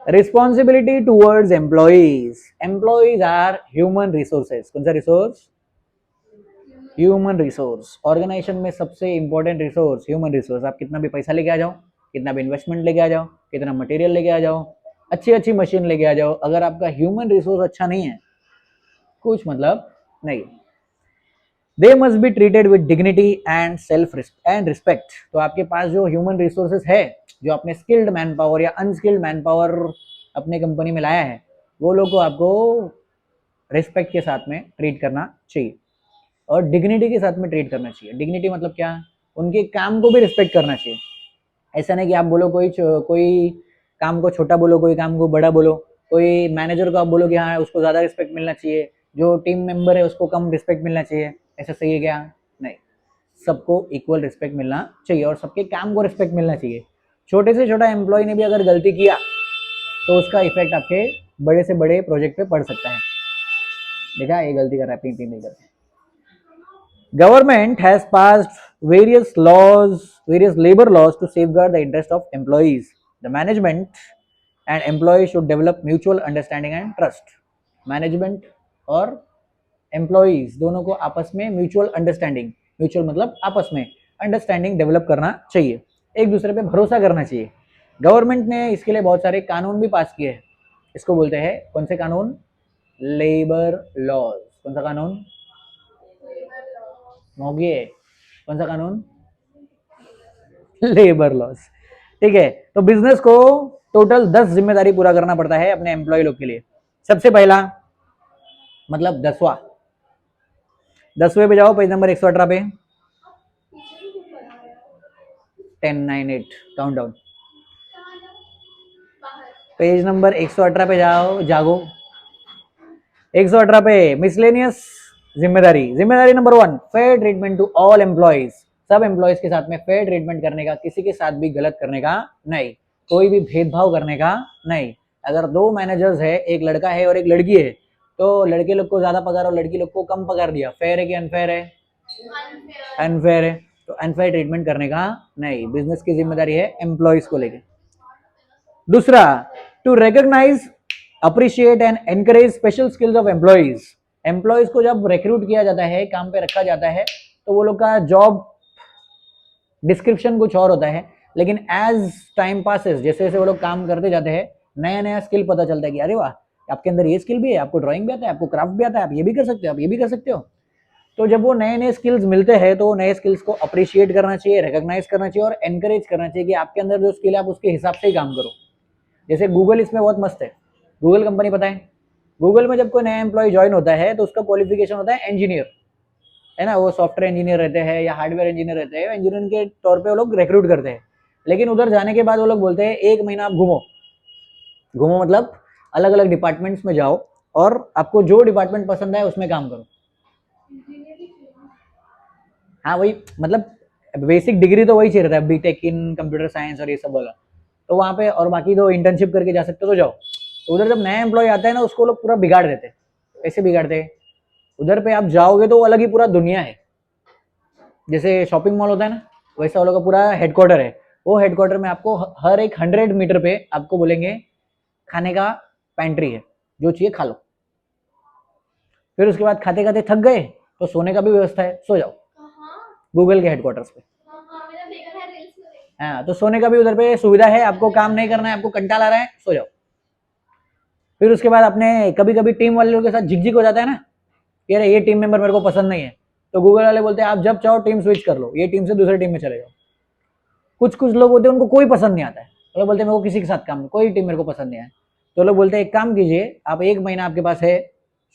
Responsibility towards employees, employees are human resources. कौन सा resource? Human resource. Organisation में सबसे इंपॉर्टेंट रिसोर्स ह्यूमन रिसोर्स। आप कितना भी पैसा लेके आ जाओ, कितना भी इन्वेस्टमेंट लेके आ जाओ, कितना मटेरियल लेके आ जाओ, अच्छी अच्छी मशीन लेके आ जाओ, अगर आपका ह्यूमन रिसोर्स अच्छा नहीं है, कुछ मतलब नहीं। They must be treated with dignity and self and respect. तो आपके पास जो ह्यूमन रिसोर्सेज है, जो आपने स्किल्ड मैन पावर या अनस्किल्ड मैन पावर अपने कंपनी में लाया है, वो लोग को आपको रिस्पेक्ट के साथ में ट्रीट करना चाहिए और डिग्निटी के साथ में ट्रीट करना चाहिए। डिग्निटी मतलब क्या? उनके काम को भी रिस्पेक्ट करना चाहिए। ऐसा नहीं कि आप बोलो कोई काम को छोटा बोलो, कोई काम को बड़ा बोलो, कोई मैनेजर को आप बोलो कि हाँ उसको ज़्यादा रिस्पेक्ट मिलना चाहिए, जो टीम मेंबर है उसको कम रिस्पेक्ट मिलना चाहिए। ऐसा सही है क्या? नहीं, सबको इक्वल रिस्पेक्ट मिलना चाहिए और सबके काम को रिस्पेक्ट मिलना चाहिए। छोटे से छोटा एम्प्लॉय ने भी अगर गलती किया तो उसका इफेक्ट आपके बड़े से बड़े प्रोजेक्ट पे पड़ सकता है। देखा, ये गलती कर रहा है, पी पी नहीं करते। Government has passed various labor laws to safeguard the interest of employees. The management and employees should develop mutual understanding and trust. Management और employees दोनों को आपस में म्यूचुअल अंडरस्टैंडिंग, म्यूचुअल मतलब आपस में अंडरस्टैंडिंग डेवलप करना चाहिए, एक दूसरे पे भरोसा करना चाहिए। गवर्नमेंट ने इसके लिए बहुत सारे कानून भी पास किए हैं। इसको बोलते हैं कौन से कानून? Labour laws. कौन सा कानून? मोगी, कौन सा कानून? Labour laws. ठीक है, तो बिजनेस को टोटल 10 जिम्मेदारी पूरा करना पड़ता है अपने एम्प्लॉय लोग के लिए। सबसे पहला मतलब 10वें पे जाओ, पेज नंबर 118 पे, 1098 काउंट डाउन, पेज नंबर 118 पे जाओ, जागो। 118 पे मिसलेनियस जिम्मेदारी, जिम्मेदारी number 1, fair treatment to all employees. सब एम्प्लॉयज के साथ में फेयर ट्रीटमेंट करने का, किसी के साथ भी गलत करने का नहीं, कोई भी भेदभाव करने का नहीं। अगर दो मैनेजर्स है, एक लड़का है और एक लड़की है, तो लड़के लोग को ज्यादा पगार और लड़की लोग को कम पगार दिया, फेयर है कि अनफेयर है? अनफेयर है। तो अनफेयर ट्रीटमेंट करने का नहीं, बिजनेस की जिम्मेदारी है एम्प्लॉयज को लेकर। दूसरा, to recognise, appreciate and encourage special skills of employees. Employees को जब रिक्रूट किया जाता है, काम पे रखा जाता है, तो वो लोग का जॉब डिस्क्रिप्शन कुछ और होता है, लेकिन एज टाइम पासेस, जैसे जैसे वो लोग काम करते जाते हैं, नया नया स्किल पता चलता है कि अरे वाह, आपके अंदर ये स्किल भी है, आपको ड्राइंग भी आता है, आपको क्राफ्ट भी आता है, आप ये भी कर सकते हो, आप ये भी कर सकते हो। तो जब वो नए नए स्किल्स मिलते हैं, तो नए स्किल्स को अप्रिशिएट करना चाहिए, रिकॉग्नाइज करना चाहिए और एनकरेज करना चाहिए कि आपके अंदर जो स्किल है आप उसके हिसाब से ही काम करो। जैसे गूगल इसमें बहुत मस्त है। गूगल कंपनी पता है, गूगल में जब कोई नया एम्प्लॉय ज्वाइन होता है तो उसका क्वालिफिकेशन होता है इंजीनियर, है ना। वो सॉफ्टवेयर इंजीनियर रहते हैं या हार्डवेयर इंजीनियर रहते हैं, इंजीनियर के तौर पे वो लोग रिक्रूट करते हैं। लेकिन उधर जाने के बाद वो लोग बोलते हैं 1 महीना आप घूमो। घूमो मतलब अलग अलग डिपार्टमेंट्स में जाओ और आपको जो डिपार्टमेंट पसंद है उसमें काम करो। हाँ वही, मतलब बेसिक डिग्री तो वही चाहिए रहता है, बीटेक इन कंप्यूटर साइंस और ये सब वाला। तो वहाँ पे और बाकी तो इंटर्नशिप करके जा सकते हो तो जाओ। तो उधर जब नया एम्प्लॉय आता है ना, उसको लोग पूरा बिगाड़ देते हैं। ऐसे बिगाड़ते हैं, उधर पे आप जाओगे तो वो अलग ही पूरा दुनिया है। जैसे शॉपिंग मॉल होता है ना, वैसा वो लोग का पूरा हेडक्वार्टर है। वो हेडक्वार्टर में आपको हर एक 100 मीटर पे आपको बोलेंगे खाने का पेंट्री है, जो चाहिए खा लो। फिर उसके बाद खाते खाते थक गए तो सोने का भी व्यवस्था है, सो जाओ गूगल के हेडक्वार्टर्स पे। हाँ, तो सोने का भी उधर पे सुविधा है, आपको काम नहीं करना है, आपको कंटाल आ रहा है, सो जाओ। फिर उसके बाद अपने कभी कभी टीम वाले लोगों के साथ झिकझिक हो जाता है ना कि अरे ये टीम मेंबर मेरे को पसंद नहीं है, तो गूगल वाले बोलते हैं आप जब चाहो टीम स्विच कर लो, ये टीम से दूसरी टीम में चले जाओ। कुछ कुछ लोग होते हैं उनको कोई पसंद नहीं आता है, वो लोग बोलते हैं मेरे को किसी के साथ काम, कोई टीम मेरे को पसंद नहीं है। तो लोग बोलते हैं एक काम कीजिए, आप 1 महीना आपके पास है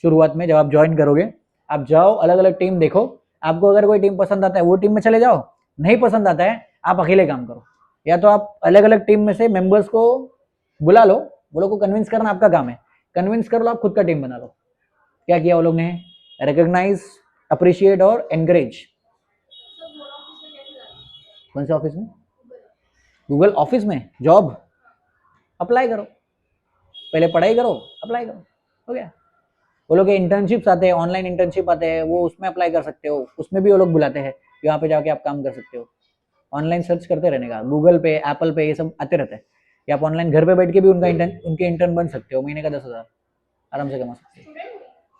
शुरुआत में, जब आप ज्वाइन करोगे, आप जाओ अलग अलग टीम देखो, आपको अगर कोई टीम पसंद आता है वो टीम में चले जाओ, नहीं पसंद आता है आप अकेले काम करो। या तो आप अलग अलग टीम में से मेंबर्स को बुला लो, वो लोग को कन्विंस करना आपका काम है, कन्विंस कर लो, आप खुद का टीम बना लो। क्या किया वो लोग ने? रिकॉग्नाइज, अप्रिशिएट और एनकरेज। कौन से ऑफिस में? गूगल ऑफिस में जॉब अप्लाई करो, पहले पढ़ाई करो, अप्लाई करो, हो गया। वो लोग इंटर्नशिप्स आते हैं, ऑनलाइन इंटर्नशिप आते हैं, वो उसमें अप्लाई कर सकते हो, उसमें भी वो लोग बुलाते हैं, यहाँ पे जाके आप काम कर सकते हो। ऑनलाइन सर्च करते रहने का, गूगल पे, एप्पल पे, ये सब आते रहते हैं। कि आप ऑनलाइन घर पे बैठ के भी उनके इंटर्न बन सकते हो, महीने का 10,000 आराम से कमा सकते हो।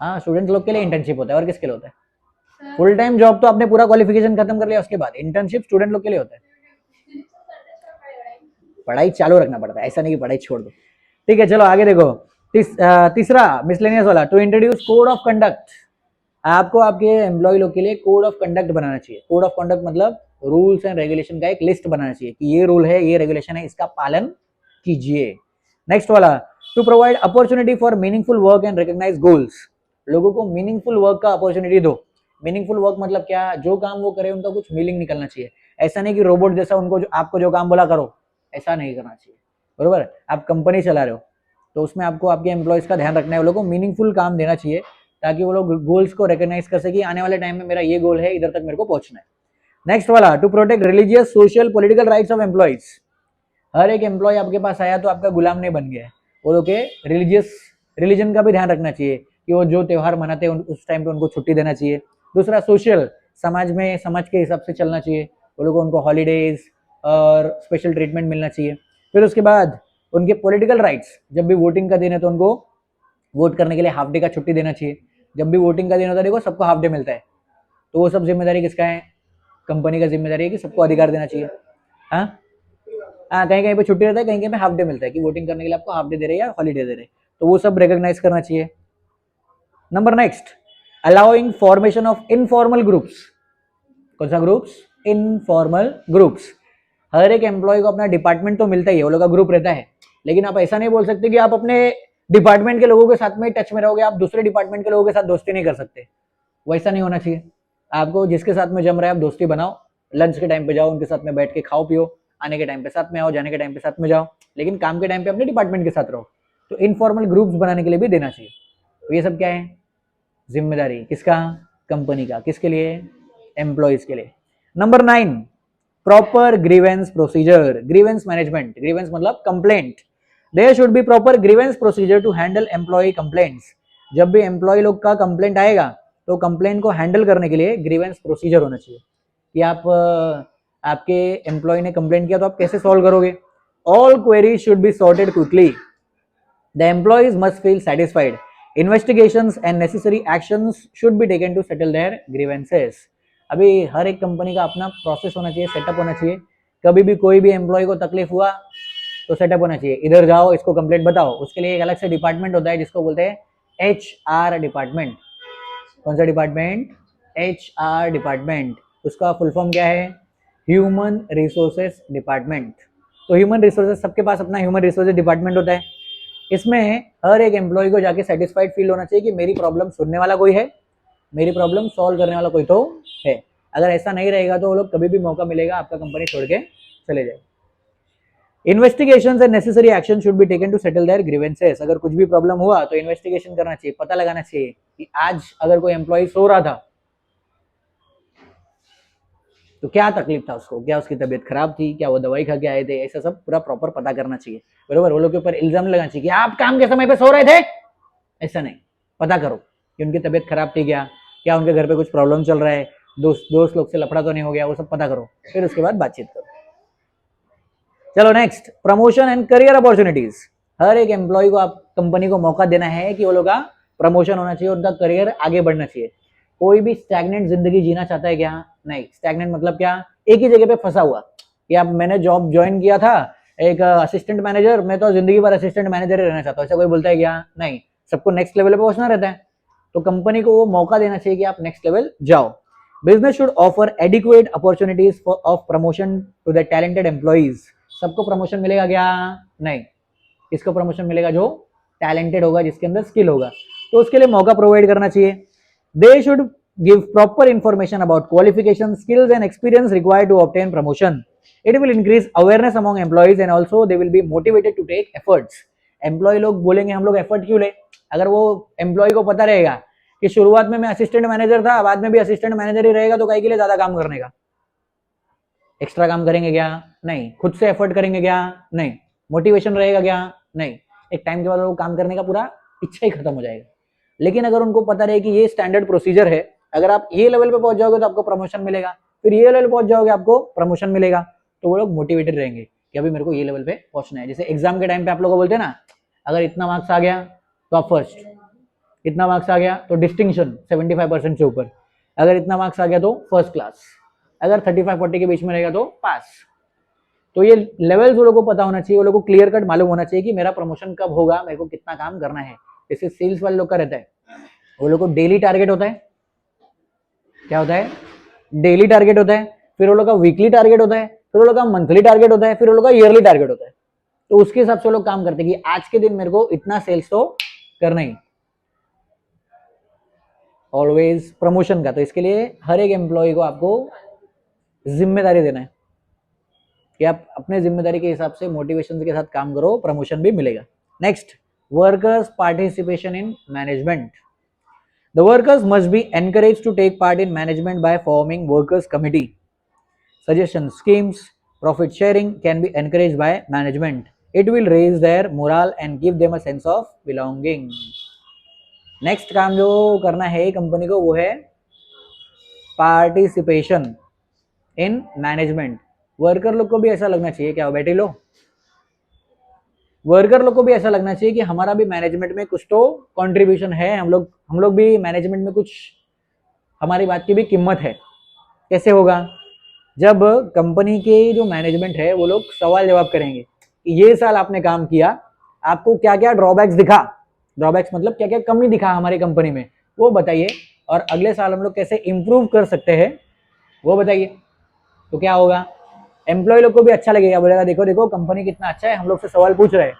हाँ, स्टूडेंट लोग के लिए इंटर्नशिप होता है, और किसके लिए होता है? फुल टाइम जॉब तो आपने पूरा क्वालिफिकेशन खत्म कर लिया, उसके बाद इंटर्नशिप स्टूडेंट लोग के लिए होता है। पढ़ाई चालू रखना पड़ता है, ऐसा नहीं कि पढ़ाई छोड़ दो। ठीक है, चलो आगे देखो। तीसरा मिसलेनियस वाला, to introduce code of conduct. आपको आपके एम्प्लॉय लोग के लिए कोड ऑफ कंडक्ट बनाना चाहिए। कोड ऑफ कंडक्ट मतलब रूल्स एंड रेगुलेशन का एक लिस्ट बनाना चाहिए कि ये रूल है, ये रेगुलेशन है, इसका पालन कीजिए। नेक्स्ट वाला, to provide opportunity for meaningful work and recognise goals. लोगों को मीनिंगफुल वर्क का अपॉर्चुनिटी दो। मीनिंगफुल वर्क मतलब क्या? जो काम वो करे उनका कुछ मीनिंग निकलना चाहिए। ऐसा नहीं कि रोबोट जैसा उनको आपको जो काम बोला करो, ऐसा नहीं करना चाहिए, बरोबर। आप कंपनी चला रहे हो तो उसमें आपको आपके एम्प्लॉयज का ध्यान रखना है, वो लोगों को मीनिंगफुल काम देना चाहिए ताकि वो लोग गोल्स को रिकॉग्नाइज कर सके, आने वाले टाइम में मेरा ये गोल है, इधर तक मेरे को पहुंचना है। नेक्स्ट वाला, to protect religious social political rights of employees. हर एक एम्प्लॉय आपके पास आया तो आपका गुलाम नहीं बन गया है, वो लोग के रिलीजन का भी ध्यान रखना चाहिए कि वो जो त्यौहार मनाते हैं उस टाइम पे उनको छुट्टी देना चाहिए। दूसरा, सोशल, समाज में समाज के हिसाब से चलना चाहिए, वो लोगों को उनको हॉलीडेज और स्पेशल ट्रीटमेंट मिलना चाहिए। फिर उसके बाद उनके पॉलिटिकल राइट्स, जब भी वोटिंग का दिन है तो उनको वोट करने के लिए हाफ डे का छुट्टी देना चाहिए। जब भी वोटिंग का दिन होता है, देखो सबको हाफ डे मिलता है, तो वो सब जिम्मेदारी किसका है? कंपनी का जिम्मेदारी है कि सबको अधिकार देना चाहिए। हाँ हाँ, कहीं कहीं पे छुट्टी रहता है, कहीं कहीं पे हाफ डे मिलता है कि वोटिंग करने के लिए आपको हाफ डे दे रहे हैं या हॉलीडे दे रहे हैं, तो वो सब रिकॉग्नाइज करना चाहिए। Number next, allowing formation of informal groups. कौन सा ग्रुप्स? Informal groups. हर एक एम्प्लॉय को अपना डिपार्टमेंट तो मिलता ही है, वो लोग का ग्रुप रहता है, लेकिन आप ऐसा नहीं बोल सकते कि आप अपने डिपार्टमेंट के लोगों के साथ में टच में रहोगे, आप दूसरे डिपार्टमेंट के लोगों के साथ दोस्ती नहीं कर सकते। वैसा नहीं होना चाहिए। आपको जिसके साथ में जम रहा है आप दोस्ती बनाओ, लंच के टाइम पे जाओ उनके साथ में बैठ के खाओ पियो, आने के टाइम पे साथ में आओ, जाने के टाइम पे साथ में जाओ, लेकिन काम के टाइम पे अपने डिपार्टमेंट के साथ रहो। तो इनफॉर्मल ग्रुप्स बनाने के लिए भी देना चाहिए। तो ये सब क्या है? जिम्मेदारी किसका? कंपनी का। किसके लिए? एम्प्लॉयज के लिए। Number 9, proper grievance procedure. Grievance management, grievance मतलब complaint. There should be proper grievance procedure to handle employee complaints. जब भी एम्प्लॉय लोग का कंप्लेंट आएगा तो कंप्लेंट को हैंडल करने के लिए ग्रीवेंस प्रोसीजर होना चाहिए कि आपके एम्प्लॉय ने कंप्लेंट किया तो आप कैसे सॉल्व करोगे। All queries should be sorted quickly. The employees must feel satisfied. Investigations and necessary actions should be taken to settle their grievances. अभी हर एक कंपनी का अपना प्रोसेस होना चाहिए, सेटअप होना चाहिए। कभी भी कोई भी एम्प्लॉय को तकलीफ हुआ तो सेटअप होना चाहिए, इधर जाओ इसको कंप्लेंट बताओ। उसके लिए एक अलग से डिपार्टमेंट होता है जिसको बोलते हैं HR डिपार्टमेंट। कौन सा डिपार्टमेंट? HR department. उसका फुल फॉर्म क्या है? Human resources department. तो ह्यूमन रिसोर्सेज, सबके पास अपना ह्यूमन रिसोर्सेज डिपार्टमेंट होता है। इसमें हर एक एम्प्लॉय को जाके सेटिस्फाइड फील होना चाहिए कि मेरी प्रॉब्लम सुनने वाला कोई है, मेरी प्रॉब्लम सॉल्व करने वाला कोई तो है। अगर ऐसा नहीं रहेगा तो वो लोग कभी भी मौका मिलेगा आपका कंपनी छोड़ के चले जाए। Investigations and necessary action should be taken to settle their grievances. अगर कुछ भी प्रॉब्लम हुआ तो इन्वेस्टिगेशन करना चाहिए, पता लगाना चाहिए कि आज अगर कोई एम्प्लॉय सो रहा था तो क्या तकलीफ था उसको, क्या उसकी तबीयत खराब थी, क्या वो दवाई खा के आए थे, ऐसा सब पूरा प्रॉपर पता करना चाहिए, बरोबर। वो लोग के ऊपर इल्जाम लगाना चाहिए कि आप काम के समय पे सो रहे थे, ऐसा नहीं। पता करो कि उनकी तबीयत खराब थी क्या उनके घर पे कुछ प्रॉब्लम चल रहा है, दोस्त लोग से लफड़ा तो नहीं हो गया, वो सब पता करो, फिर उसके बाद बातचीत करो। चलो next, promotion and career opportunities. हर एक एम्प्लॉय को आप कंपनी को मौका देना है कि वो लोग का प्रमोशन होना चाहिए, उनका करियर आगे बढ़ना चाहिए। कोई भी स्टैग्नेंट जिंदगी जीना चाहता है क्या? नहीं। स्टैग्नेंट मतलब क्या? एक ही जगह पे फंसा हुआ कि आप, मैंने जॉब ज्वाइन किया था एक असिस्टेंट मैनेजर, मैं तो जिंदगी भर असिस्टेंट मैनेजर ही रहना चाहता हूँ, ऐसा कोई बोलता है क्या? नहीं। सबको नेक्स्ट लेवल पे पहुंचना रहता है, तो कंपनी को वो मौका देना चाहिए कि आप नेक्स्ट लेवल जाओ। Business should offer adequate opportunities of promotion to the talented employees. सबको प्रमोशन मिलेगा क्या? नहीं। किसको प्रमोशन मिलेगा? जो टैलेंटेड होगा, जिसके अंदर स्किल होगा, तो उसके लिए मौका प्रोवाइड करना चाहिए। They should give proper information about qualification, skills and experience required to obtain promotion. It will increase awareness among employees and also they will be motivated to take efforts. Employee लोग बोलेंगे हम लोग effort क्यों ले? अगर वो employ को पता रहेगा कि शुरुआत में मैं असिस्टेंट मैनेजर था, बाद में भी असिस्टेंट मैनेजर ही रहेगा, तो कई के लिए ज्यादा काम करने का? एक्स्ट्रा काम करेंगे क्या? नहीं। खुद से एफर्ट करेंगे क्या? नहीं। मोटिवेशन रहेगा क्या? नहीं। एक टाइम के बाद वो काम करने का पूरा इच्छा ही खत्म हो जाएगा। लेकिन अगर उनको पता रहे कि ये स्टैंडर्ड प्रोसीजर है, अगर आप ये लेवल पे पहुंच जाओगे तो आपको प्रमोशन मिलेगा, फिर ये लेवल पहुंच जाओगे आपको प्रमोशन मिलेगा, तो वो लोग मोटिवेटेड रहेंगे कि अभी मेरे को ये लेवल पे पहुंचना है। जैसे एग्जाम के टाइम पे आप लोगों को बोलते हैं ना, अगर इतना मार्क्स आ गया तो आप फर्स्ट, इतना मार्क्स आ गया तो डिस्टिंक्शन 75% से ऊपर, अगर इतना मार्क्स आ गया तो फर्स्ट क्लास, अगर 35-40 के बीच में रहेगा तो पास। तो ये लेवल्स वो लोगों को पता होना चाहिए, वो लोगों को क्लियर कट मालूम होना चाहिए कि मेरा प्रमोशन कब होगा, मेरे को कितना काम करना है। जैसे सेल्स वाले लोग का रहता है, वो लोग को डेली टारगेट होता है, क्या होता है, डेली टारगेट होता है, फिर वो लोग का वीकली टारगेट होता है, फिर वो लोग का मंथली टारगेट होता है, फिर वो लोग का ईयरली टारगेट होता है। तो उसके हिसाब से वो लोग काम करते हैं कि आज के दिन मेरे को इतना सेल्स तो करना ही, ऑलवेज प्रमोशन का। तो इसके लिए हर एक एम्प्लॉय को आपको जिम्मेदारी देना है कि आप अपने जिम्मेदारी के हिसाब से मोटिवेशन के साथ काम करो, प्रमोशन भी मिलेगा। Next, workers participation in management. The workers must be encouraged to take part in management by forming workers committee. Suggestion schemes, profit sharing can be encouraged by management. It will raise their morale and give them a sense of belonging. Next काम जो करना है company को वो है participation in management. Worker लोग को भी ऐसा लगना चाहिए, क्या बैठे लो, वर्कर लोग को भी ऐसा लगना चाहिए कि हमारा भी मैनेजमेंट में कुछ तो कंट्रीब्यूशन है, हम लोग भी मैनेजमेंट में कुछ, हमारी बात की भी कीमत है। कैसे होगा, जब कंपनी के जो मैनेजमेंट है वो लोग सवाल जवाब करेंगे कि ये साल आपने काम किया, आपको क्या क्या ड्रॉबैक्स दिखा, ड्रॉबैक्स मतलब क्या क्या कमी दिखा हमारी कंपनी में, वो बताइए, और अगले साल हम लोग कैसे इंप्रूव कर सकते हैं वो बताइए। तो क्या होगा, एम्प्लॉय लोग को भी अच्छा लगेगा, बोलेगा देखो देखो कंपनी कितना अच्छा है, हम लोग से सवाल पूछ रहे हैं।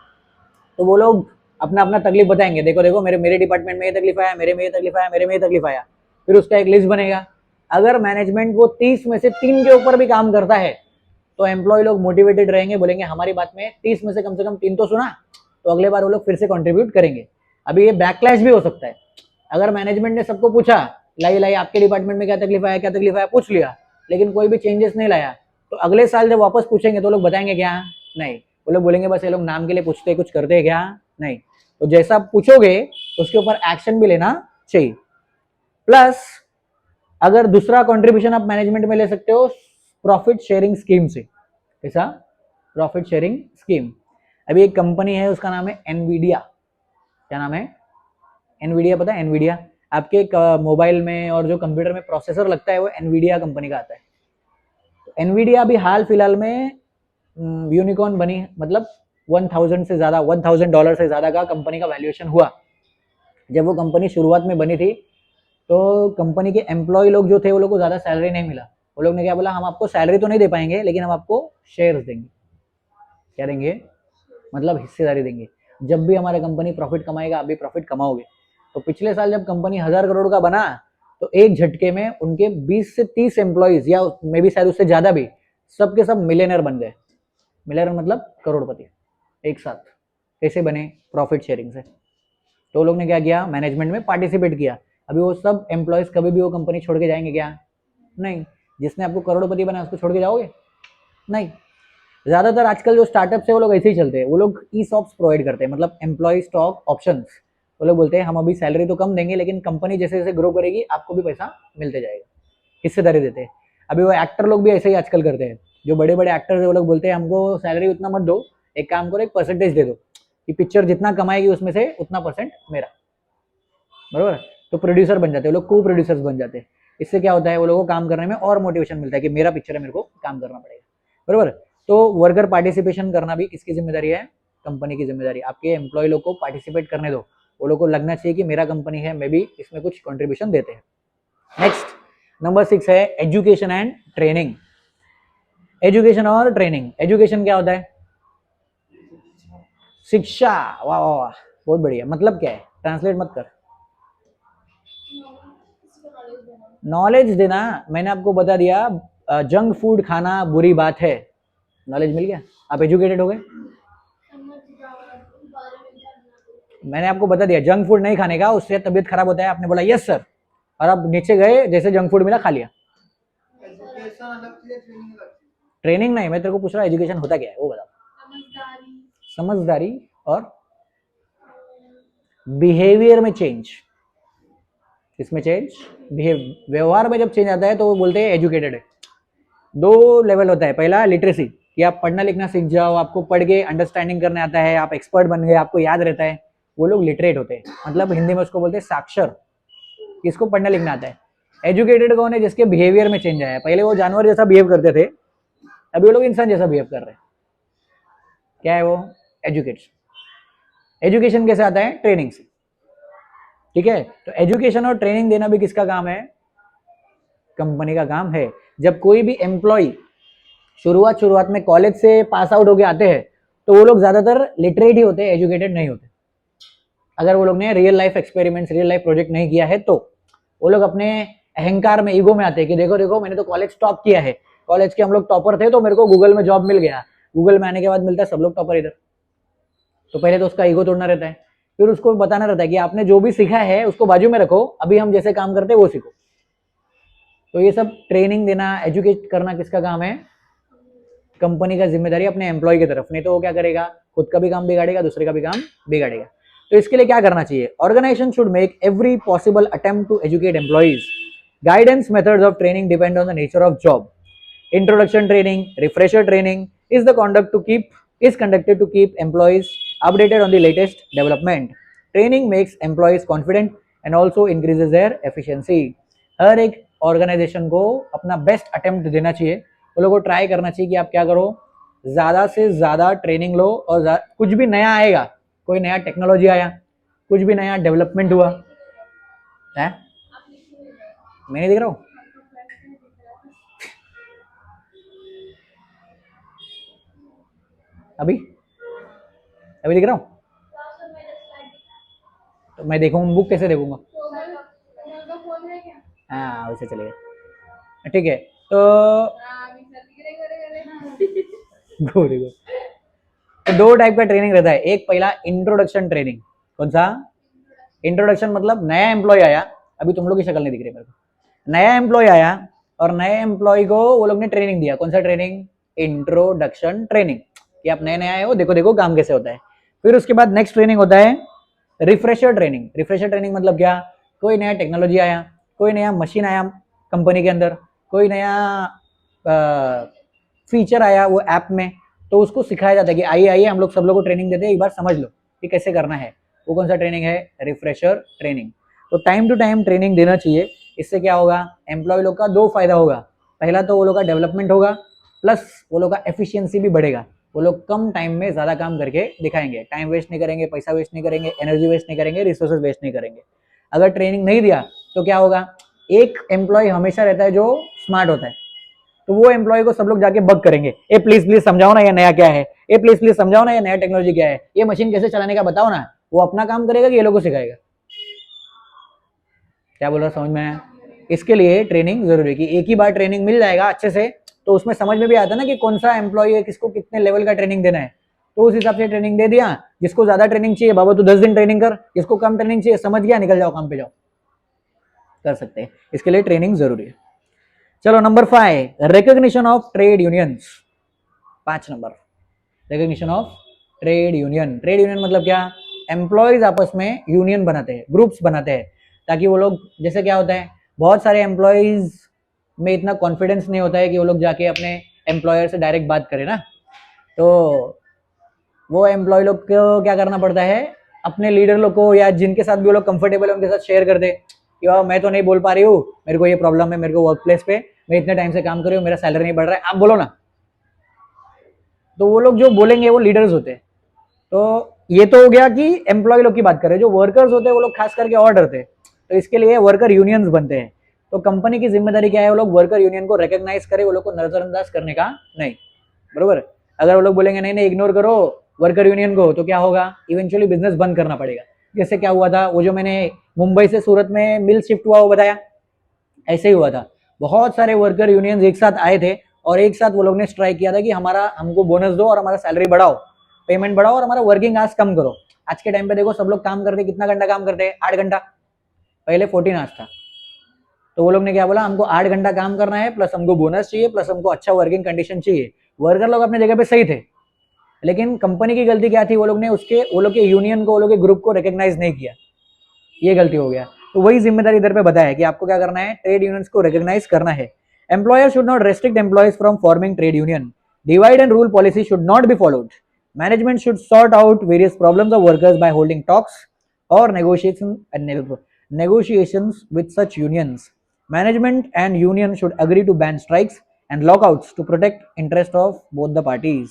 तो वो लोग अपना अपना तकलीफ बताएंगे, देखो देखो मेरे डिपार्टमेंट में ये तकलीफ आया, मेरे में ये तकलीफ आया, मेरे में ये तकलीफ आया, फिर उसका एक लिस्ट बनेगा। अगर मैनेजमेंट वो 30 में से 3 के ऊपर भी काम करता है तो एम्प्लॉय लोग मोटिवेटेड रहेंगे, बोलेंगे हमारी बात में 30 में से कम 3 तो सुना, तो अगले बार वो लोग फिर से कंट्रीब्यूट करेंगे। अभी ये बैकलैश भी हो सकता है, अगर मैनेजमेंट ने सबको पूछा लाई आपके डिपार्टमेंट में क्या तकलीफ आया, क्या तकलीफ आया, पूछ लिया, लेकिन कोई भी चेंजेस नहीं लाया, तो अगले साल जब वापस पूछेंगे तो लोग बताएंगे क्या, नहीं, वो लोग बोलेंगे बस ये लोग नाम के लिए पूछते हैं, कुछ करते हैं क्या, नहीं। तो जैसा पूछोगे उसके ऊपर एक्शन भी लेना चाहिए। प्लस अगर दूसरा कंट्रीब्यूशन आप मैनेजमेंट में ले सकते हो प्रॉफिट शेयरिंग स्कीम से। कैसा, प्रॉफिट शेयरिंग स्कीम। अभी एक कंपनी है उसका नाम है एनवीडिया। क्या नाम है, एनवीडिया, पता है एनवीडिया, आपके मोबाइल में और जो कंप्यूटर में प्रोसेसर लगता है वो एनवीडिया कंपनी का आता है। तो एनवीडिया भी हाल फिलहाल में यूनिकॉर्न बनी, मतलब 1000 से ज़्यादा, $1000 से ज़्यादा का कंपनी का वैल्यूएशन हुआ। जब वो कंपनी शुरुआत में बनी थी तो कंपनी के एम्प्लॉय लोग जो थे वो लोग को ज़्यादा सैलरी नहीं मिला, वो लोग ने क्या बोला, हम आपको सैलरी तो नहीं दे पाएंगे लेकिन हम आपको शेयर्स देंगे। क्या देंगे, मतलब हिस्सेदारी देंगे, जब भी हमारा कंपनी प्रॉफिट कमाएगा आप भी प्रॉफिट कमाओगे। तो पिछले साल जब कंपनी 1000 करोड़ का बना तो एक झटके में उनके 20 से 30 एम्प्लॉयज, या मे भी शायद उससे ज़्यादा भी, सबके सब मिलियनर बन गए। मिलियनर मतलब करोड़पति एक साथ। कैसे बने, प्रॉफिट शेयरिंग से। तो लोग ने क्या किया, मैनेजमेंट में पार्टिसिपेट किया। अभी वो सब एम्प्लॉयज कभी भी वो कंपनी छोड़ के जाएंगे क्या, नहीं। जिसने आपको करोड़पति बना उसको छोड़ के जाओगे, नहीं। ज़्यादातर आजकल जो स्टार्टअप्स है वो लोग ऐसे ही चलते हैं, वो लोग ई सॉप्स प्रोवाइड करते हैं, मतलब एम्प्लॉय स्टॉक ऑप्शंस। वो लोग बोलते हैं हम अभी सैलरी तो कम देंगे लेकिन कंपनी जैसे जैसे ग्रो करेगी आपको भी पैसा मिलते जाएगा, हिस्सेदारी देते हैं। अभी वो एक्टर लोग भी ऐसे ही आजकल करते हैं, जो बड़े बड़े एक्टर्स है वो लोग बोलते हैं हमको सैलरी उतना मत दो, एक काम करो एक परसेंटेज दे दो कि पिक्चर जितना कमाएगी उसमें से उतना परसेंट मेरा, बराबर। तो प्रोड्यूसर बन जाते हैं वो लोग, को प्रोड्यूसर्स बन जाते हैं। इससे क्या होता है, वो लोगों को काम करने में और मोटिवेशन मिलता है कि मेरा पिक्चर है, मेरे को काम करना पड़ेगा, बराबर। तो वर्कर पार्टिसिपेशन करना भी किसकी जिम्मेदारी है, कंपनी की जिम्मेदारी। आपके एम्प्लॉय लोग को पार्टिसिपेट करने दो, वो लोग को लगना चाहिए कि मेरा कंपनी है, मैं भी इसमें कुछ कंट्रीब्यूशन देते हैं। नेक्स्ट नंबर 6 है एजुकेशन एंड ट्रेनिंग। एजुकेशन और ट्रेनिंग। एजुकेशन क्या होता है, शिक्षा, वाह वाह वाह, बहुत बढ़िया। मतलब क्या है, ट्रांसलेट मत कर, नॉलेज देना। मैंने आपको बता दिया जंक फूड खाना बुरी बात है, नॉलेज मिल गया, आप एजुकेटेड हो गए। मैंने आपको बता दिया जंक फूड नहीं खाने का, उससे तबीयत खराब होता है, आपने बोला यस सर, और आप नीचे गए, जैसे जंक फूड मिला खा लिया। ट्रेनिंग नहीं, मैं तेरे को पूछ रहा एजुकेशन होता क्या है वो बता। समझदारी और बिहेवियर में चेंज। इसमें चेंज, व्यवहार में जब चेंज आता है तो वो बोलते हैं एजुकेटेड है। दो लेवल होता है, पहला लिटरेसी कि आप पढ़ना लिखना सीख जाओ, आपको पढ़ के अंडरस्टैंडिंग करने आता है, आप एक्सपर्ट बन गए, आपको याद रहता है, वो लोग लिटरेट होते हैं। मतलब हिंदी में उसको बोलते हैं साक्षर, किसको पढ़ना लिखना आता है। एजुकेटेड कौन है? जिसके बिहेवियर में चेंज आया है। पहले वो जानवर जैसा बिहेव करते थे, अभी वो लोग इंसान जैसा बिहेव कर रहे हैं। क्या है वो? एजुकेशन। एजुकेशन कैसे आता है? ट्रेनिंग से। ठीक है, तो एजुकेशन और ट्रेनिंग देना भी किसका काम है? कंपनी का काम है। जब कोई भी एम्प्लॉय शुरुआत में कॉलेज से पास आउट होके आते हैं, तो वो लोग ज्यादातर लिटरेट ही होते हैं, एजुकेटेड नहीं होते। अगर वो लोग ने real life experiments, real life project नहीं किया है, तो वो लोग अपने अहंकार में, ईगो में आते हैं कि देखो देखो मैंने तो कॉलेज टॉप किया है, कॉलेज के हम लोग टॉपर थे तो मेरे को गूगल में जॉब मिल गया। गूगल में आने के बाद मिलता है सब लोग टॉपर इधर। तो पहले तो उसका ईगो तोड़ना रहता है, फिर उसको बताना रहता है कि आपने जो भी सीखा है उसको बाजू में रखो, अभी हम जैसे काम करते हैं वो सीखो। तो ये सब ट्रेनिंग देना, एजुकेट करना किसका काम है? कंपनी का जिम्मेदारी अपने एम्प्लॉय की तरफ। नहीं तो वो क्या करेगा? खुद का भी काम बिगाड़ेगा, दूसरे का भी काम बिगाड़ेगा। तो इसके लिए क्या करना चाहिए? Organisation should make every possible attempt to educate employees. Guidance methods of training depend on the nature of job. Introduction training, refresher training is conducted to keep employees updated on the latest development. Training makes employees confident and also increases their efficiency. हर एक organisation को अपना best attempt देना चाहिए, वो लोगों को try करना चाहिए कि आप क्या करो, ज़्यादा से ज़्यादा ट्रेनिंग लो, और कुछ भी नया आएगा, कोई नया टेक्नोलॉजी आया, कुछ भी नया डेवलपमेंट हुआ है, मैं नहीं दिख रहा हूँ। अभी अभी दिख रहा हूँ? तो मैं देखूंगा बुक, कैसे देखूंगा? हाँ, वैसे चलेगा। ठीक है, तो वेरी गुड। तो दो टाइप का ट्रेनिंग रहता है। एक पहला इंट्रोडक्शन ट्रेनिंग। कौन सा? इंट्रोडक्शन मतलब नया एम्प्लॉय आया, अभी तुम लोग की शक्ल नहीं दिख रही मेरे को। नया एम्प्लॉय आया और नए एम्प्लॉय को वो लोग ने ट्रेनिंग दिया। कौन सा ट्रेनिंग? इंट्रोडक्शन ट्रेनिंग, कि आप नए नए आए हो, देखो देखो काम कैसे होता है। फिर उसके बाद नेक्स्ट ट्रेनिंग होता है रिफ्रेशर ट्रेनिंग। रिफ्रेशर ट्रेनिंग मतलब क्या? कोई नया टेक्नोलॉजी आया, कोई नया मशीन आया कंपनी के अंदर, कोई नया फीचर आया वो ऐप में, तो उसको सिखाया जाता है कि आइए आइए हम लोग सब लोग को ट्रेनिंग देते हैं, एक बार समझ लो कि कैसे करना है। वो कौन सा ट्रेनिंग है? Refresher training. तो टाइम टू टाइम ट्रेनिंग देना चाहिए। इससे क्या होगा? एम्प्लॉय लोग का दो फायदा होगा। पहला तो वो लोग का डेवलपमेंट होगा, प्लस वो लोग का एफिशिएंसी भी बढ़ेगा। वो लोग कम टाइम में ज़्यादा काम करके दिखाएंगे, टाइम वेस्ट नहीं करेंगे, पैसा वेस्ट नहीं करेंगे, एनर्जी वेस्ट नहीं करेंगे, रिसोर्सेज वेस्ट नहीं करेंगे। अगर ट्रेनिंग नहीं दिया तो क्या होगा? एक एम्प्लॉय हमेशा रहता है जो स्मार्ट होता है, तो वो एम्प्लॉय को सब लोग जाके बग करेंगे, ए प्लीज प्लीज समझाओ ना ये नया क्या है, ए प्लीज प्लीज समझाओ ना ये नया टेक्नोलॉजी क्या है, ये मशीन कैसे चलाने का बताओ ना। वो अपना काम करेगा कि ये लोग को सिखाएगा? क्या बोल रहा, समझ में आया? इसके लिए ट्रेनिंग जरूरी है कि एक ही बार ट्रेनिंग मिल जाएगा अच्छे से, तो उसमें समझ में भी आता है ना कि कौन सा एम्प्लॉय है, किसको कितने लेवल का ट्रेनिंग देना है, तो उस हिसाब से ट्रेनिंग दे दिया। जिसको ज्यादा ट्रेनिंग चाहिए, बाबा तू 10 दिन ट्रेनिंग कर, जिसको कम ट्रेनिंग चाहिए, समझ गया, निकल जाओ काम पे जाओ, कर सकते हैं। इसके लिए ट्रेनिंग जरूरी है। चलो number 5, recognition of trade unions. 5 number, recognition of trade union. Trade union मतलब क्या? एम्प्लॉयज आपस में यूनियन बनाते हैं, ग्रुप्स बनाते हैं, ताकि वो लोग, जैसे क्या होता है, बहुत सारे एम्प्लॉयज में इतना कॉन्फिडेंस नहीं होता है कि वो लोग जाके अपने एम्प्लॉयर से डायरेक्ट बात करें ना, तो वो एम्प्लॉय लोग को क्या करना पड़ता है? अपने लीडर लोग को, या जिनके साथ भी वो लोग कंफर्टेबल है उनके साथ शेयर कर दे कि वाह मैं तो नहीं बोल पा रही हूँ, मेरे को ये प्रॉब्लम है, मेरे को वर्क प्लेस पे मैं इतने टाइम से काम कर रही हूँ, मेरा सैलरी नहीं बढ़ रहा है, आप बोलो ना। तो वो लोग जो बोलेंगे वो लीडर्स होते हैं। तो ये तो हो गया कि एम्प्लॉय लोग की बात करें, जो वर्कर्स होते हैं वो लोग खास करके और डरते हैं, तो इसके लिए वर्कर यूनियंस बनते हैं। तो कंपनी की जिम्मेदारी क्या है? वो लोग वर्कर यूनियन को रिकॉग्नाइज करे, वो लोग को नजरअंदाज करने का नहीं, बरोबर। अगर वो लोग बोलेंगे नहीं नहीं इग्नोर करो वर्कर यूनियन को, तो क्या होगा? इवेंचुअली बिजनेस बंद करना पड़ेगा। जैसे क्या हुआ था, वो जो मैंने मुंबई से सूरत में मिल शिफ्ट हुआ वो बताया, ऐसे ही हुआ था। बहुत सारे वर्कर यूनियंस एक साथ आए थे और एक साथ वो लोग ने स्ट्राइक किया था कि हमारा, हमको बोनस दो और हमारा सैलरी बढ़ाओ, पेमेंट बढ़ाओ और हमारा वर्किंग आवर्स कम करो। आज के टाइम पे देखो सब लोग काम करते, कितना घंटा काम करते हैं? 8 घंटा। पहले 14 आवर्स था। तो वो लोग ने क्या बोला? हमको 8 घंटा काम करना है, प्लस हमको बोनस चाहिए, प्लस हमको अच्छा वर्किंग कंडीशन चाहिए। वर्कर लोग अपने जगह पे सही थे, लेकिन कंपनी की गलती क्या थी? वो लोग ने वो लोग के यूनियन को, वो लोग के ग्रुप को रिकॉग्नाइज नहीं किया, ये गलती हो गया। तो वही जिम्मेदारी इधर पे बताया कि आपको क्या करना है? ट्रेड यूनियंस को रिकॉग्नाइज करना है। Employer should not restrict employees from forming trade union. Divide and rule policy should not be followed. Management should sort out various problems of workers by holding talks or negotiations with such unions. Management and union should agree to ban strikes and lockouts to protect interest of both the parties.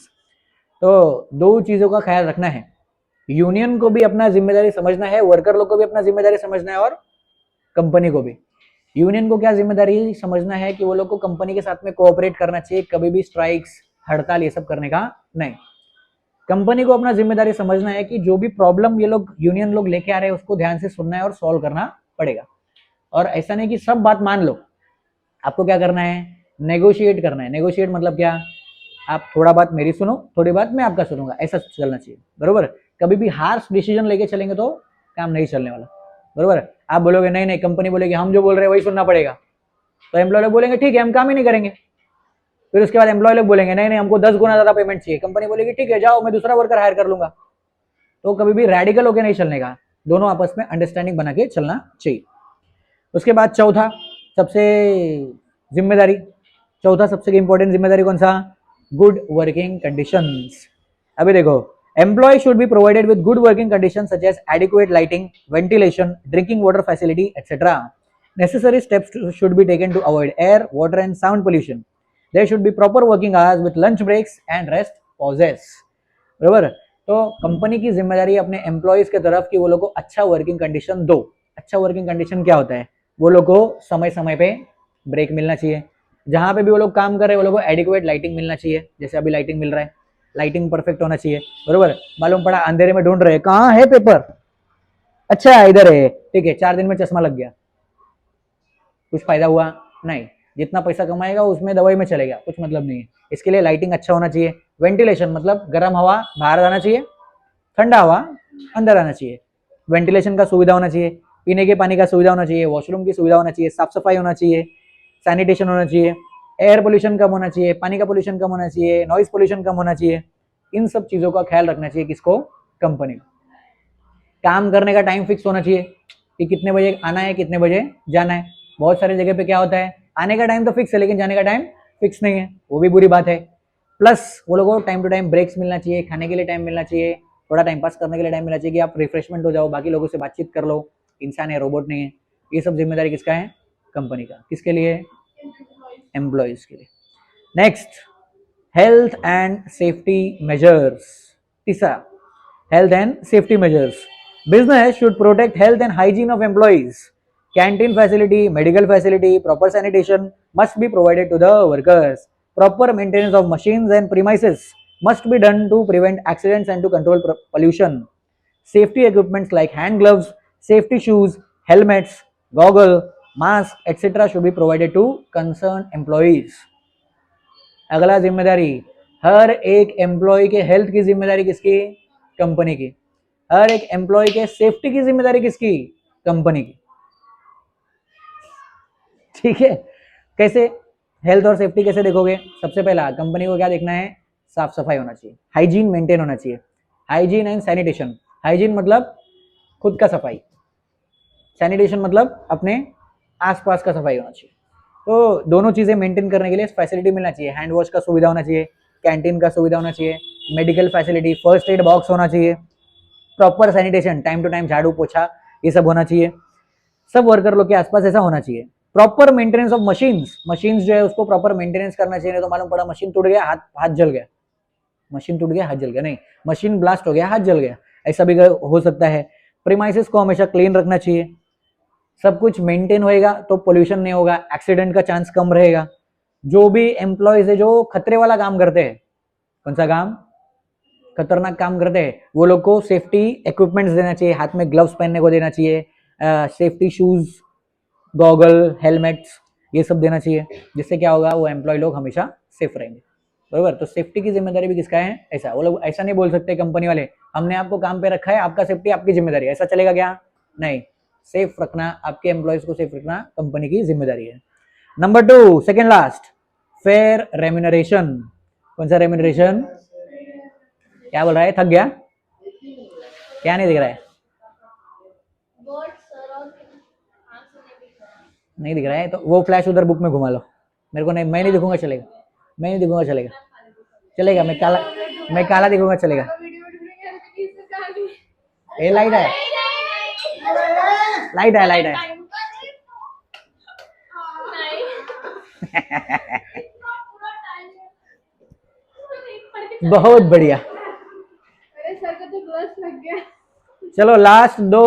तो दो चीजों का ख्याल रखना है, union को भी अपना जिम्मेदारी समझना है, वर्कर लोग को भी अपना जिम्मेदारी समझना है, और कंपनी को भी। यूनियन को क्या जिम्मेदारी समझना है कि वो लोग को कंपनी के साथ में कोऑपरेट करना चाहिए, कभी भी स्ट्राइक्स, हड़ताल ये सब करने का नहीं। कंपनी को अपना जिम्मेदारी समझना है कि जो भी प्रॉब्लम ये लोग यूनियन लोग लेके आ रहे हैं उसको ध्यान से सुनना है और सॉल्व करना पड़ेगा। और ऐसा नहीं कि सब बात मान लो, आपको क्या करना है, नेगोशिएट करना है। नेगोशिएट मतलब क्या, आप थोड़ा बात मेरी सुनो, थोड़ी बात मैं आपका सुनूंगा, ऐसा चलना चाहिए, बरोबर। कभी भी हार्श डिसीजन लेके चलेंगे तो काम नहीं चलने वाला, बरोबर। आप बोलोगे नहीं नहीं, कंपनी बोलेगी हम जो बोल रहे हैं वही सुनना पड़ेगा, तो एम्प्लॉय लोग बोलेंगे ठीक है हम काम ही नहीं करेंगे। फिर उसके बाद एम्प्लॉय लोग बोलेंगे नहीं नहीं हमको 10 गुना ज्यादा पेमेंट चाहिए, कंपनी बोलेगी ठीक है जाओ मैं दूसरा वर्कर हायर कर लूंगा। तो कभी भी रेडिकल होकर नहीं चलने का, दोनों आपस में अंडरस्टैंडिंग बना के चलना चाहिए। उसके बाद चौथा सबसे जिम्मेदारी, चौथा सबसे इंपॉर्टेंट जिम्मेदारी कौन सा, गुड वर्किंग कंडीशंस। अभी देखो, employee should be provided with good working conditions such as adequate lighting, ventilation, drinking water facility etcetera. Necessary steps should be taken to avoid air, water and sound pollution. There should be proper working hours with lunch breaks and rest pauses, बराबर। तो company की जिम्मेदारी अपने employees के तरफ कि वो लोग को अच्छा वर्किंग कंडीशन दो। अच्छा वर्किंग कंडीशन क्या होता है, वो लोग को समय समय पे ब्रेक मिलना चाहिए, जहां पे भी वो लोग काम कर रहे हैं वो लोग को एडिक्वेट लाइटिंग मिलना चाहिए, जैसे अभी लाइटिंग मिल रहा है, लाइटिंग परफेक्ट होना चाहिए, बरोबर। मालूम पड़ा अंधेरे में ढूंढ रहे हैं कहाँ है पेपर, अच्छा इधर है, ठीक है 4 दिन में चश्मा लग गया, कुछ फायदा हुआ नहीं, जितना पैसा कमाएगा उसमें दवाई में चलेगा, कुछ मतलब नहीं है। इसके लिए लाइटिंग अच्छा होना चाहिए। वेंटिलेशन मतलब गर्म हवा बाहर आना चाहिए, ठंडा हवा अंदर आना चाहिए। वेंटिलेशन का सुविधा होना चाहिए, पीने के पानी का सुविधा होना चाहिए, वॉशरूम की सुविधा होना चाहिए, साफ सफाई होना चाहिए, सैनिटेशन होना चाहिए, एयर पोल्यूशन कम होना चाहिए, पानी का पोल्यूशन कम होना चाहिए, नॉइज पोल्यूशन कम होना चाहिए। इन सब चीजों का ख्याल रखना चाहिए किसको, कंपनी को। काम करने का टाइम फिक्स होना चाहिए कि कितने बजे आना है कितने बजे जाना है। बहुत सारी जगह पे क्या होता है, आने का टाइम तो फिक्स है लेकिन जाने का टाइम फिक्स नहीं है, वो भी बुरी बात है। प्लस वो लोगों को टाइम टू टाइम ब्रेक्स मिलना चाहिए, खाने के लिए टाइम मिलना चाहिए, थोड़ा टाइम पास करने के लिए टाइम मिलना चाहिए कि आप रिफ्रेशमेंट हो जाओ, बाकी लोगों से बातचीत कर लो, इंसान है रोबोट नहीं है। ये सब जिम्मेदारी किसका है, कंपनी का। किसके लिए, एम्प्लॉयज के लिए। Next, health and safety measures. तीसरा, health and safety measures. Business should protect health and hygiene of employees. Canteen facility, medical facility, proper sanitation must be provided to the workers. Proper maintenance of machines and premises must be done to prevent accidents and to control pollution. Safety equipments like hand gloves, safety shoes, helmets, goggle, mask, etc. should be provided to concerned employees. अगला जिम्मेदारी, हर एक employ के health की जिम्मेदारी किसकी, company की। हर एक employ के सेफ्टी की जिम्मेदारी किसकी, कंपनी की। ठीक है, कैसे हेल्थ और सेफ्टी कैसे देखोगे, सबसे पहला कंपनी को क्या देखना है, साफ सफाई होना चाहिए, हाइजीन मेंटेन होना चाहिए। हाइजीन एंड सैनिटेशन, हाइजीन मतलब खुद का सफाई, सैनिटेशन मतलब अपने आसपास का सफाई होना चाहिए। तो दोनों चीजें मेंटेन करने के लिए फैसिलिटी मिलना चाहिए, हैंड वॉश का सुविधा होना चाहिए, कैंटीन का सुविधा होना चाहिए, medical facility, first aid box होना चाहिए, proper sanitation, time to time झाड़ू पोछा ये सब होना चाहिए, सब वर्कर लोग के आसपास ऐसा होना चाहिए। Proper maintenance of machines, machines जो है उसको प्रॉपर मेंटेनेंस करना चाहिए, नहीं तो मालूम पड़ा मशीन टूट गया, हाथ जल गया, मशीन टूट गया हाथ जल गया, नहीं मशीन ब्लास्ट हो गया हाथ जल गया, ऐसा भी हो सकता है। प्रीमाइसेस को हमेशा क्लीन रखना चाहिए, सब कुछ मेंटेन होएगा तो पोल्यूशन नहीं होगा, एक्सीडेंट का चांस कम रहेगा। जो भी एम्प्लॉयज है जो खतरे वाला काम करते हैं, कौन सा काम, खतरनाक काम करते हैं, वो लोग को सेफ्टी इक्विपमेंट्स देना चाहिए, हाथ में ग्लव्स पहनने को देना चाहिए, सेफ्टी शूज, गॉगल, हेलमेट्स ये सब देना चाहिए, जिससे क्या होगा, वो एम्प्लॉय लोग हमेशा सेफ रहेंगे, बराबर। तो सेफ्टी की जिम्मेदारी भी किसका है, ऐसा वो लोग ऐसा नहीं बोल सकते कंपनी वाले, हमने आपको काम पे रखा है, आपका सेफ्टी आपकी जिम्मेदारी, ऐसा चलेगा क्या, नहीं। सेफ रखना, आपके एम्प्लॉयज को सेफ रखना कंपनी की जिम्मेदारी है। Number 2, second last, fair remuneration. कौन सा रेम्यूनरेशन, क्या बोल रहा है, थक गया, क्या नहीं दिख रहा है, नहीं दिख रहा है तो वो फ्लैश उधर बुक में घुमा लो, मेरे को नहीं, मैं नहीं दिखूंगा चलेगा, मैं नहीं दिखूंगा चलेगा, चलेगा, मैं काला दिखूंगा, चलेगा। ये लाइट है, लाइट है, लाइट है। बहुत बढ़िया। चलो लास्ट दो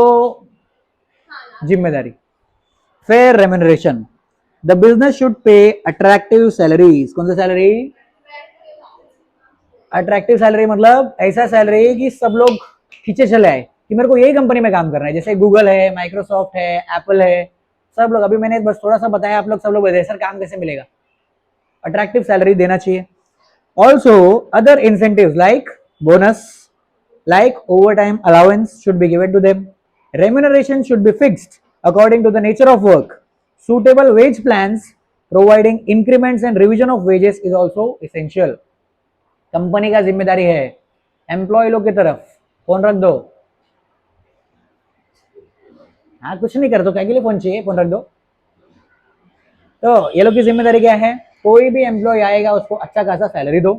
जिम्मेदारी। Fair remuneration. The business should pay attractive salaries. कौन सा सैलरी? अट्रैक्टिव सैलरी मतलब ऐसा सैलरी कि सब लोग खींचे चले आए कि मेरे को यही कंपनी में काम करना है। जैसे गूगल है, माइक्रोसॉफ्ट है, एप्पल है, सब लोग, अभी मैंने बस थोड़ा सा बताया, आप लोग सब लोग बताए सर काम कैसे मिलेगा। अट्रैक्टिव सैलरी देना चाहिए। Also other incentive like bonus, like overtime allowance should be given to them. Remuneration should be fixed according to the nature of work. Suitable wage plans providing increments and revision of wages is also essential. Company का जिम्मेदारी है employ लोग की तरफ phone रख दो। हाँ कुछ नहीं कर दो, क्या के लिए फोन चाहिए, फोन रख दो। तो ये लोग की जिम्मेदारी क्या है? कोई भी एम्प्लॉय आएगा उसको अच्छा खासा सैलरी दो,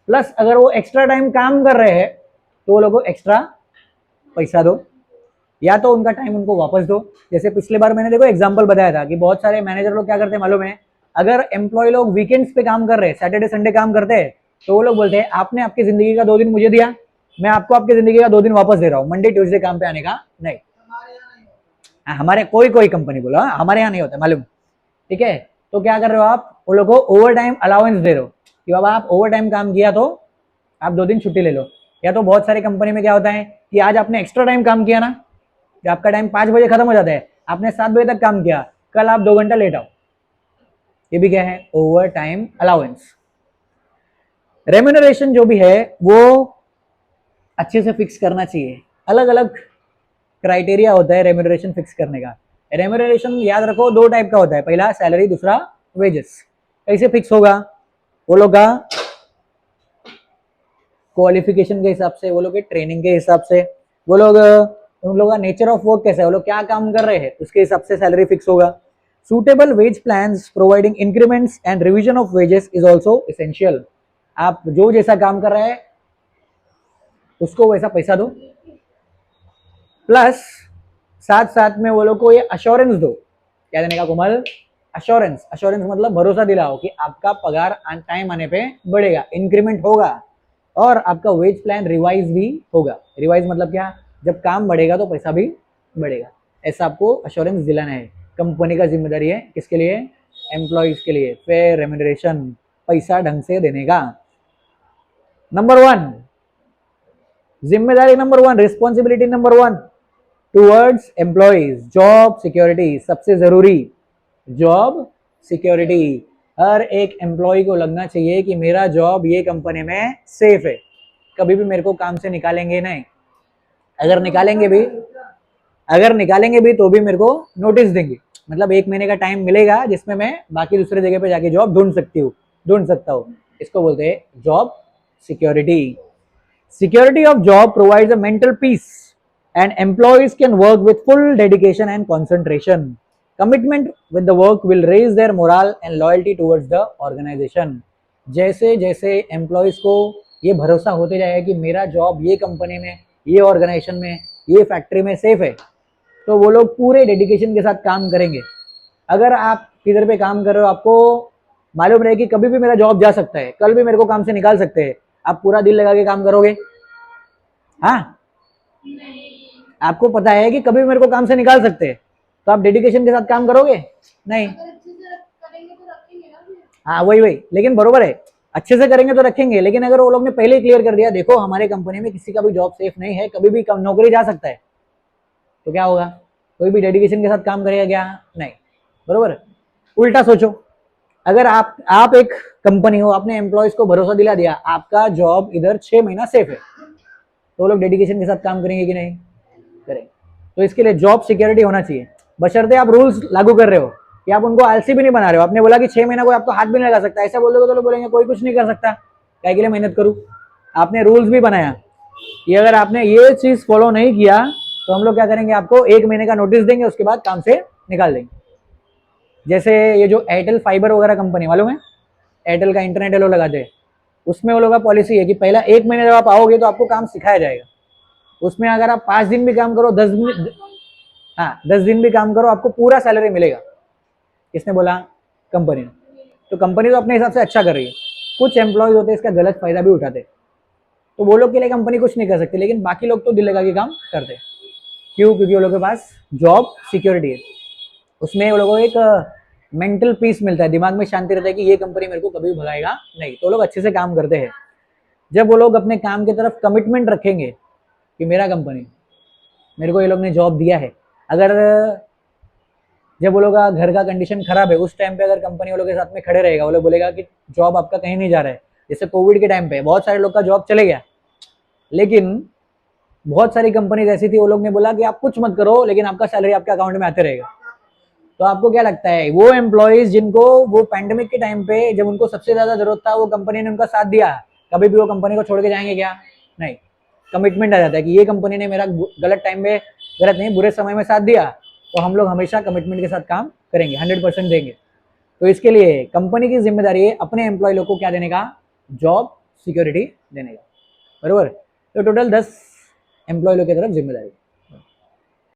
प्लस अगर वो एक्स्ट्रा टाइम काम कर रहे हैं तो वो लोग को एक्स्ट्रा पैसा दो, या तो उनका टाइम उनको वापस दो। जैसे पिछले बार मैंने देखो एग्जांपल बताया था कि बहुत सारे मैनेजर लोग क्या करते हैं मालूम है, अगर एम्प्लॉय लोग वीकेंड्स पे काम कर रहे हैं, सैटरडे संडे काम करते हैं, तो वो लोग बोलते हैं आपने आपकी जिंदगी का 2 दिन मुझे दिया, मैं आपको आपकी जिंदगी का 2 दिन वापस दे रहा हूँ, मंडे ट्यूसडे काम पे आने का नहीं। हमारे कोई कोई कंपनी बोला, हमारे यहाँ नहीं होता मालूम, ठीक है। तो क्या कर रहे हो आप, वो लोग को ओवर टाइम अलाउंस दे रहे हो कि बाबा आप ओवर टाइम काम किया तो आप 2 दिन छुट्टी ले लो। या तो बहुत सारी कंपनी में क्या होता है कि आज आपने एक्स्ट्रा टाइम काम किया ना, कि आपका टाइम 5 बजे खत्म हो जाता है, आपने 7 बजे तक काम किया, कल आप 2 घंटा लेट आओ, ये भी क्या है, ओवर टाइम अलाउंस। रेम्यूनरेशन जो भी है वो अच्छे से फिक्स करना चाहिए। अलग अलग क्राइटेरिया होता है रेम्यूनरेशन फिक्स करने का। रेम्यूनरेशन याद रखो 2 टाइप का होता है, पहला सैलरी, दूसरा वेजेस। कैसे फिक्स होगा? वो लोग का क्वालिफिकेशन के हिसाब से, वो लोग के ट्रेनिंग के हिसाब से, वो लोग उन लोगों का नेचर ऑफ वर्क कैसा है, वो लोग क्या काम कर रहे हैं, उसके हिसाब से सैलरी फिक्स होगा। Suitable wage plans providing increments and revision of wages is also essential. आप जो जैसा काम कर रहे हैं उसको वैसा पैसा दो, प्लस साथ साथ में वो लोग को ये अश्योरेंस दो। क्या देने का कोमल? अश्योरेंस। अश्योरेंस मतलब भरोसा दिलाओ कि आपका पगार टाइम आने पे बढ़ेगा, इंक्रीमेंट होगा, और आपका वेज प्लान रिवाइज भी होगा। रिवाइज मतलब क्या? जब काम बढ़ेगा तो पैसा भी बढ़ेगा। ऐसा आपको अश्योरेंस दिलाना है। कंपनी का जिम्मेदारी है किसके लिए? एम्प्लॉयज के लिए। फेयर रेम्यूनरेशन, पैसा ढंग से देने का। नंबर 1 जिम्मेदारी, number 1 responsibility, number 1 towards employees, job security. सबसे जरूरी जॉब सिक्योरिटी। हर एक एम्प्लॉय को लगना चाहिए कि मेरा जॉब ये कंपनी में सेफ है, कभी भी मेरे को काम से निकालेंगे नहीं। अगर निकालेंगे भी तो भी मेरे को नोटिस देंगे, मतलब 1 महीने का टाइम मिलेगा जिसमें मैं बाकी दूसरे जगह पे जाके जॉब ढूंढ सकता हूँ। इसको बोलते हैं job security. Security of job provides a mental peace and employees can work with full dedication and concentration. Commitment with the work will raise their morale and loyalty towards the organization. जैसे जैसे employees को ये भरोसा होते जाएगा कि मेरा job ये कंपनी में, ये ऑर्गेनाइजेशन में, ये फैक्ट्री में सेफ है, तो वो लोग पूरे डेडिकेशन के साथ काम करेंगे। अगर आप किधर पे काम कर रहे हो, आपको मालूम रहे कि कभी भी मेरा जॉब जा सकता है, कल भी मेरे को काम से निकाल सकते हैं, आप पूरा दिल लगा के काम करोगे? हाँ, आपको पता है कि कभी मेरे को काम से निकाल सकते हैं, तो आप डेडिकेशन के साथ काम करोगे? नहीं। हाँ वही, लेकिन बरोबर है, अच्छे से करेंगे तो रखेंगे, लेकिन अगर वो लोग ने पहले ही क्लियर कर दिया देखो हमारे कंपनी में किसी का भी जॉब सेफ नहीं है, कभी भी नौकरी जा सकता है, तो क्या होगा? कोई भी डेडिकेशन के साथ काम करेगा क्या? नहीं। बरोबर। उल्टा सोचो, अगर आप एक कंपनी हो, आपने एम्प्लॉयज को भरोसा दिला दिया आपका जॉब इधर 6 महीना सेफ है, तो वो लोग डेडिकेशन के साथ काम करेंगे कि नहीं? करें। तो इसके लिए जॉब सिक्योरिटी होना चाहिए, बशर्ते आप रूल्स लागू कर रहे हो कि आप उनको आलसी भी नहीं बना रहे हो। आपने बोला कि 6 महीना कोई आपको हाथ भी नहीं लगा सकता, ऐसा बोल दोगे तो लोग बोलेंगे कोई कुछ नहीं कर सकता, क्या के लिए मेहनत करूं। आपने रूल्स भी बनाया कि अगर आपने ये चीज फॉलो नहीं किया तो हम लोग क्या करेंगे, आपको 1 महीने का नोटिस देंगे, उसके बाद काम से निकाल देंगे। जैसे ये जो एयरटेल फाइबर वगैरह कंपनी, मालूम है एयरटेल का इंटरनेट ये लोग लगाते हैं, उसमें वो लोग का पॉलिसी है कि पहला 1 महीने जब आप आओगे तो आपको काम सिखाया जाएगा। उसमें अगर आप 5 दिन भी काम करो, 10 दिन, हाँ 10 दिन भी काम करो, आपको पूरा सैलरी मिलेगा। किसने बोला? कंपनी ने। तो कंपनी तो अपने हिसाब से अच्छा कर रही है, कुछ एम्प्लॉयज होते हैं इसका गलत फायदा भी उठाते, तो वो लोग के लिए कंपनी कुछ नहीं कर सकती, लेकिन बाकी लोग तो दिल लगा के काम करते हैं। क्यों? क्योंकि वो लोग के पास जॉब सिक्योरिटी है, उसमें वो लोगों को एक मेंटल पीस मिलता है, दिमाग में शांति रहता है कि ये कंपनी मेरे को कभी भी भगाएगा नहीं, तो लोग अच्छे से काम करते हैं। जब वो लोग अपने काम की तरफ कमिटमेंट रखेंगे कि मेरा कंपनी, मेरे को ये लोग ने जॉब दिया है, अगर जब वो लोग का घर का कंडीशन खराब है उस टाइम पे अगर कंपनी वालों के साथ में खड़े रहेगा, वो लोग बोलेगा कि जॉब आपका कहीं नहीं जा रहा है। जैसे कोविड के टाइम पे बहुत सारे लोग का जॉब चले गया, लेकिन बहुत सारी कंपनीज ऐसी थी, वो लोग ने बोला कि आप कुछ मत करो लेकिन आपका सैलरी आपके अकाउंट में आते रहेगा। तो आपको क्या लगता है, वो एम्प्लॉयज जिनको वो पैंडेमिक के टाइम पे जब उनको सबसे ज्यादा जरूरत था वो कंपनी ने उनका साथ दिया, कभी भी वो कंपनी को छोड़ के जाएंगे क्या? नहीं। कमिटमेंट आ जाता है कि ये कंपनी ने मेरा गलत टाइम में, गलत नहीं बुरे समय में साथ दिया, तो हम लोग हमेशा कमिटमेंट के साथ काम करेंगे, 100% देंगे। तो इसके लिए कंपनी की जिम्मेदारी है अपने एम्प्लॉय लोग को क्या देने का? जॉब सिक्योरिटी देने का, बरोबर। तो टोटल 10 एम्प्लॉय लोग की तरफ जिम्मेदारी।